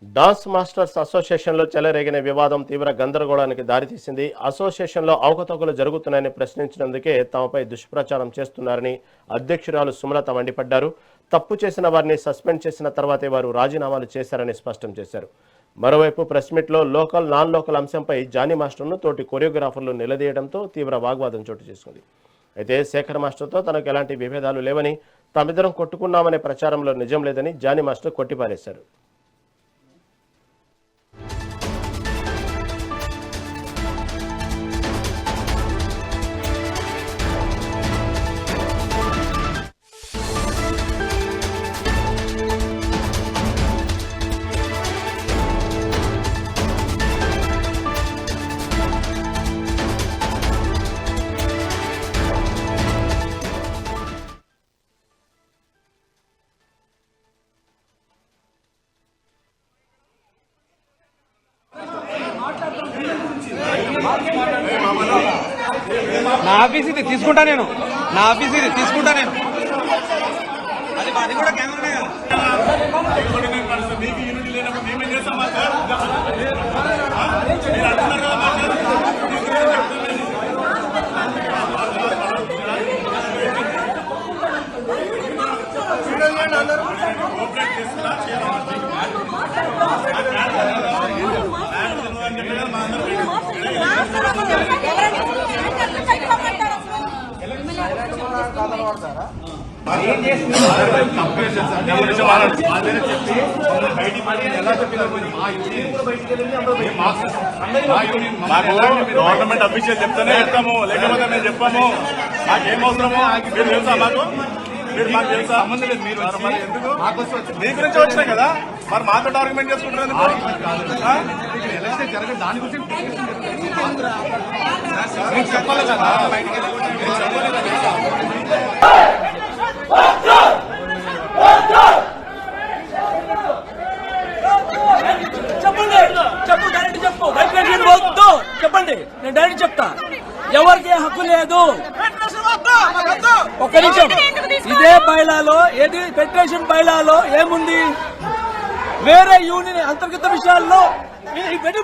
Dance masters అసోసియేషన్లో చెలరేగిన వివాదం తీవ్ర గందరగోళానికి దారితీసింది. అసోసియేషన్లో అవకతవకలు జరుగుతున్నాయని ప్రశ్నించినందుకే తమపై దుష్ప్రచారం చేస్తున్నారని అధ్యక్షురాలు సుమలత మండిపడ్డారు. తప్పు చేసిన వారిని సస్పెండ్ చేసిన తర్వాతే వారు రాజీనామాలు చేశారని స్పష్టం చేశారు. మరోవైపు ప్రెస్ మీట్లో లోకల్ నాన్ లోకల్ అంశంపై జానీ మాస్టర్ను తోటి కొరియోగ్రాఫర్లు నిలదీయడంతో తీవ్ర వాగ్వాదం చోటు చేసుకుంది. అయితే శేఖర్ మాస్టర్తో తనకు ఎలాంటి విభేదాలు లేవని, తామిద్దరం కొట్టుకున్నామనే ప్రచారంలో నిజం లేదని జానీ మాస్టర్ కొట్టిపారేశారు. నా ఆఫీస్ ఇది తీసుకుంటా నేను అది కూడా కెమెరానే కదా. మీకు యూనిట్ లేనప్పుడు మేమేం చేస్తాం సార్. గవర్నమెంట్ అఫీషియల్ చెప్తానే చెప్తాము, లేకపోతే మేము చెప్పాము. మాకేం అవసరమో మీరు తెలుసా మాకు? మీరు మాకు తెలుసా? సంబంధం లేదు. మీరు ఎందుకు మీ గురించి వచ్చినాయి కదా, మరి మాతో ఆర్గ్యుమెంట్ చేసుకుంటారు. దాని గురించి చెప్పాలి కదా. చెప్పండి, నేను డైరెక్ట్ చెప్తా. ఎవరికి హక్కు లేదు. ఒక్క నిమిషం, ఇదే బైలాలో ఏది ఫెడరేషన్ బైలాలో ఏముంది? వేరే యూనియన్ అంతర్గత విషయాల్లో పెట్టు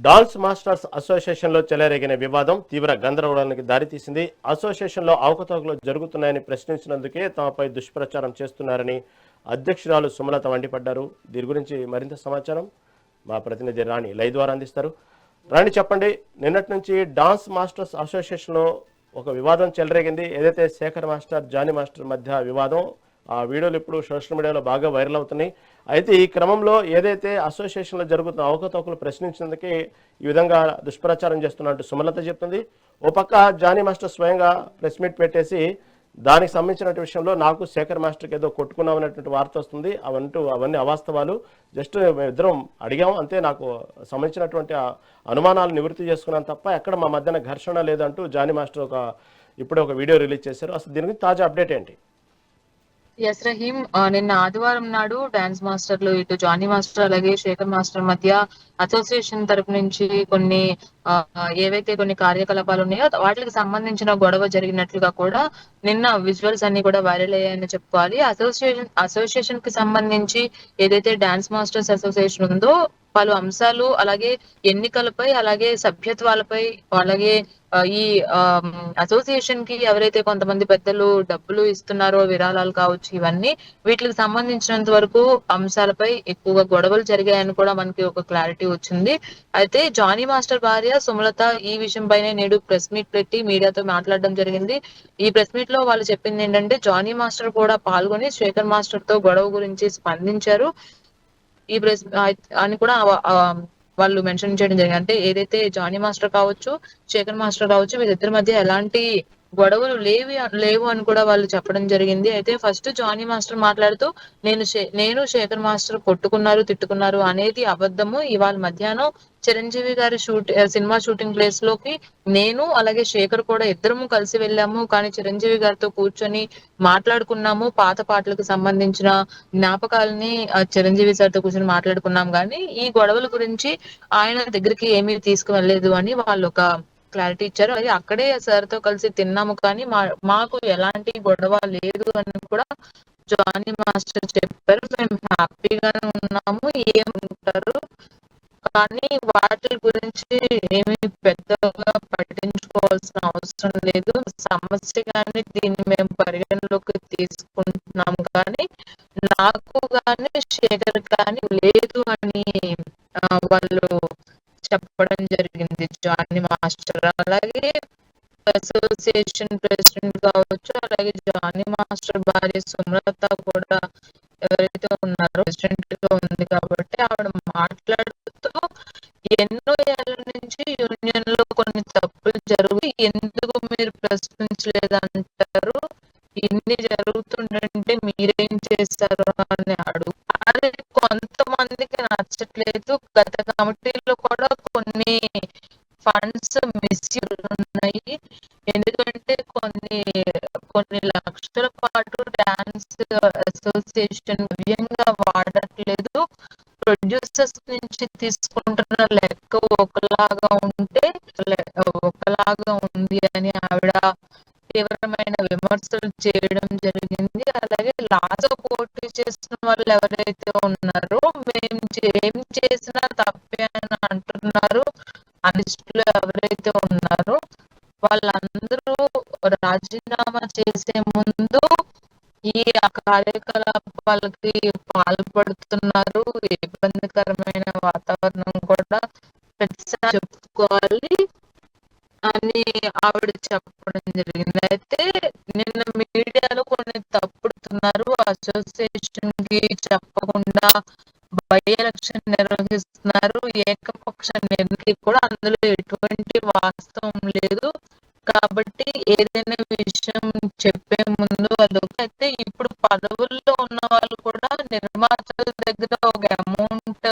డాన్స్ మాస్టర్స్ అసోసియేషన్లో చెలరేగిన వివాదం తీవ్ర గందరగోళానికి దారితీసింది. అసోసియేషన్లో అవకతవకలు జరుగుతున్నాయని ప్రశ్నించినందుకే తమపై దుష్ప్రచారం చేస్తున్నారని అధ్యక్షురాలు సుమలత మండిపడ్డారు. దీని గురించి మరింత సమాచారం మా ప్రతినిధి రాణి లైవ్ ద్వారా అందిస్తారు. రాణి, చెప్పండి, నిన్నటి నుంచి డాన్స్ మాస్టర్స్ అసోసియేషన్లో ఒక వివాదం చెలరేగింది. ఏదైతే శేఖర్ మాస్టర్ జానీ మాస్టర్ మధ్య వివాదం, ఆ వీడియోలు ఇప్పుడు సోషల్ మీడియాలో బాగా వైరల్ అవుతున్నాయి. అయితే ఈ క్రమంలో ఏదైతే అసోసియేషన్లో జరుగుతున్న అవకతవకలు ప్రశ్నించినందుకే ఈ విధంగా దుష్ప్రచారం చేస్తున్నట్టు సుమలత చెప్తుంది. ఓ పక్క జానీ మాస్టర్ స్వయంగా ప్రెస్ మీట్ పెట్టేసి దానికి సంబంధించిన విషయంలో నాకు శేఖర్ మాస్టర్కి ఏదో కొట్టుకున్నామనేటువంటి వార్త వస్తుంది, అవన్నీ అవాస్తవాలు, జస్ట్ ఇద్దరం అడిగాం అంతే, నాకు సంబంధించినటువంటి అనుమానాలు నివృత్తి చేసుకున్నాను తప్ప ఎక్కడ మా మధ్యన ఘర్షణ లేదంటూ జానీ మాస్టర్ ఇప్పుడే ఒక వీడియో రిలీజ్ చేశారు. అసలు దీని గురించి తాజా అప్డేట్ ఏంటి? ఎస్ రహీం, నిన్న ఆదివారం నాడు డాన్స్ మాస్టర్లు ఇటు జానీ మాస్టర్ అలాగే శేఖర్ మాస్టర్ మధ్య అసోసియేషన్ తరపు నుంచి కొన్ని ఏవైతే కొన్ని కార్యకలాపాలు ఉన్నాయో వాటికి సంబంధించిన గొడవ జరిగినట్లుగా కూడా నిన్న విజువల్స్ అన్ని కూడా వైరల్ అయ్యాయని చెప్పుకోవాలి. అసోసియేషన్ కి సంబంధించి ఏదైతే డాన్స్ మాస్టర్స్ అసోసియేషన్ ఉందో పలు అంశాలు, అలాగే ఎన్నికలపై, అలాగే సభ్యత్వాలపై, అలాగే ఈ అసోసియేషన్ కి ఎవరైతే కొంతమంది పెద్దలు డబ్బులు ఇస్తున్నారో, విరాళాలు కావచ్చు, ఇవన్నీ వీటికి సంబంధించినంత వరకు అంశాలపై ఎక్కువగా గొడవలు జరిగాయని కూడా మనకి ఒక క్లారిటీ వచ్చింది. అయితే జానీ మాస్టర్ భార్య సుమలత ఈ విషయంపైనే నేడు ప్రెస్ మీట్ పెట్టి మీడియాతో మాట్లాడడం జరిగింది. ఈ ప్రెస్ మీట్ లో వాళ్ళు చెప్పింది ఏంటంటే, జానీ మాస్టర్ కూడా పాల్గొని శేఖర్ మాస్టర్ తో గొడవ గురించి స్పందించారు. ఈ ప్రెస్ అని కూడా వాళ్ళు మెన్షన్ చేయడం జరిగింది. అంటే ఏదైతే జానీ మాస్టర్ కావచ్చు, శేఖర్ మాస్టర్ కావచ్చు, వీళ్ళిద్దరి మధ్య ఎలాంటి గొడవలు లేవు అని కూడా వాళ్ళు చెప్పడం జరిగింది. అయితే ఫస్ట్ జానీ మాస్టర్ మాట్లాడుతూ నేను శేఖర్ మాస్టర్ కొట్టుకున్నారు, తిట్టుకున్నారు అనేది అబద్ధము. ఇవాళ మధ్యాహ్నం చిరంజీవి గారి సినిమా షూటింగ్ ప్లేస్ లోకి నేను అలాగే శేఖర్ కూడా ఇద్దరము కలిసి వెళ్ళాము. కానీ చిరంజీవి గారితో కూర్చొని మాట్లాడుకున్నాము. పాత పాటలకు సంబంధించిన జ్ఞాపకాలని చిరంజీవి సార్తో కూర్చొని మాట్లాడుకున్నాం. కానీ ఈ గొడవల గురించి ఆయన దగ్గరికి ఏమీ తీసుకువెళ్ళలేదు అని వాళ్ళు ఒక క్లారిటీ ఇచ్చారు. అలాగే అక్కడే సార్ తో కలిసి తిన్నాము. కానీ మాకు ఎలాంటి గొడవ లేదు అని కూడా జానీ మాస్టర్ చెప్పారు. మేము హ్యాపీగానే ఉన్నాము. ఏమంటారు కానీ వాటి గురించి ఏమీ పెద్దగా పట్టించుకోవాల్సిన అవసరం లేదు. సమస్య కానీ దీన్ని మేము పరిగణలోకి తీసుకుంటున్నాం. కానీ నాకు కానీ శేఖర్ కానీ లేదు అని వాళ్ళు చెప్పడం జరిగింది జానీ మాస్టర్. అలాగే అసోసియేషన్ ప్రెసిడెంట్ కావచ్చు, అలాగే జానీ మాస్టర్ భార్య సుమలత కూడా ఎవరైతే ఉన్నారో ప్రెసిడెంట్ గా ఉంది కాబట్టి ఆవిడ మాట్లాడుతూ ఎన్నో ఏళ్ల నుంచి యూనియన్ లో కొన్ని తప్పులు జరుగు ఎందుకు మీరు ప్రశ్నించలేదంటారు, ఇన్ని జరుగుతుందంటే మీరేం చేస్తారు అని అడుగు. అది కొంతమందికి నచ్చట్లేదు. గత కమిటీలో కూడా కొన్ని ఫండ్స్ మిస్యూజ్ ఉన్నాయి. ఎందుకంటే కొన్ని లక్షల పాటు డాన్స్ అసోసియేషన్ వ్యయంగా వాడట్లేదు. ప్రొడ్యూసర్స్ నుంచి తీసుకుంటున్న లెక్క ఒకలాగా ఉంది అని ఆవిడ తీవ్రమైన విమర్శలు చేయడం జరిగింది. అలాగే లాస్ట్ పోటీ చేసిన వాళ్ళు ఎవరైతే ఉన్నారో మేము ఏం చేసినా తప్పే అని అంటున్నారు. అనిస్టులు ఎవరైతే ఉన్నారో వాళ్ళందరూ రాజీనామా చేసే ముందు ఈ కార్యకలాపాలకి పాల్పడుతున్నారు. ఇబ్బందికరమైన వాతావరణం కూడా ప్రతిసారి చెప్పుకోవాలి అని ఆవిడ చెప్పడం జరిగింది. అయితే నిన్న మీడియాలో కొన్ని తప్పుడుతున్నారు. అసోసియేషన్ కి చెప్పకుండా బై ఎలక్షన్ నిర్వహిస్తున్నారు. ఏకపక్ష నిర్ణయం కూడా అందులో ఎటువంటి వాస్తవం లేదు. కాబట్టి ఏదైనా విషయం చెప్పే ముందు అయితే ఇప్పుడు పదవుల్లో ఉన్న వాళ్ళు కూడా నిర్మాతల దగ్గర ఒక అమౌంట్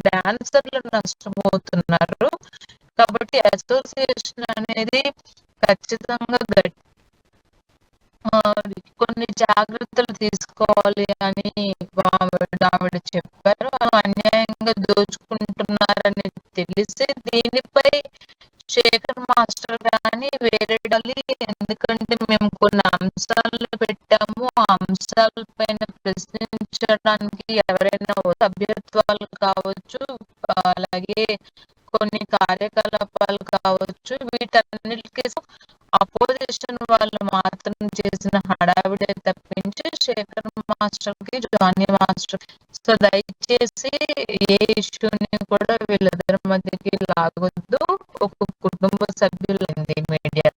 డాన్సర్లు నష్టపోతున్నారు. కాబట్టి అసోసియేషన్ అనేది ఖచ్చితంగా కొన్ని జాగ్రత్తలు తీసుకోవాలి అని ఆవిడ చెప్పారు. అన్యాయంగా దోచుకుంటున్నారని తెలిసి దీనిపై శేఖర్ మాస్టర్ గాని వేరే ఎందుకంటే మేము కొన్ని అంశాలను పెట్టాము. ఆ అంశాల పైన ప్రశ్నించడానికి ఎవరైనా సభ్యత్వాలు కావచ్చు, అలాగే కొన్ని కార్యకలాపాలు కావచ్చు, వీటన్నిటికీ అపోజిషన్ వాళ్ళు మాత్రం చేసిన హడావిడే తప్పించి శేఖర్ మాస్టర్ కి జానీ మాస్టర్ సో దయచేసి ఏ ఇష్యూని కూడా వీళ్ళిద్దరి మధ్యకి లాగొద్దు. ఒక కుటుంబ సభ్యులు మీడియా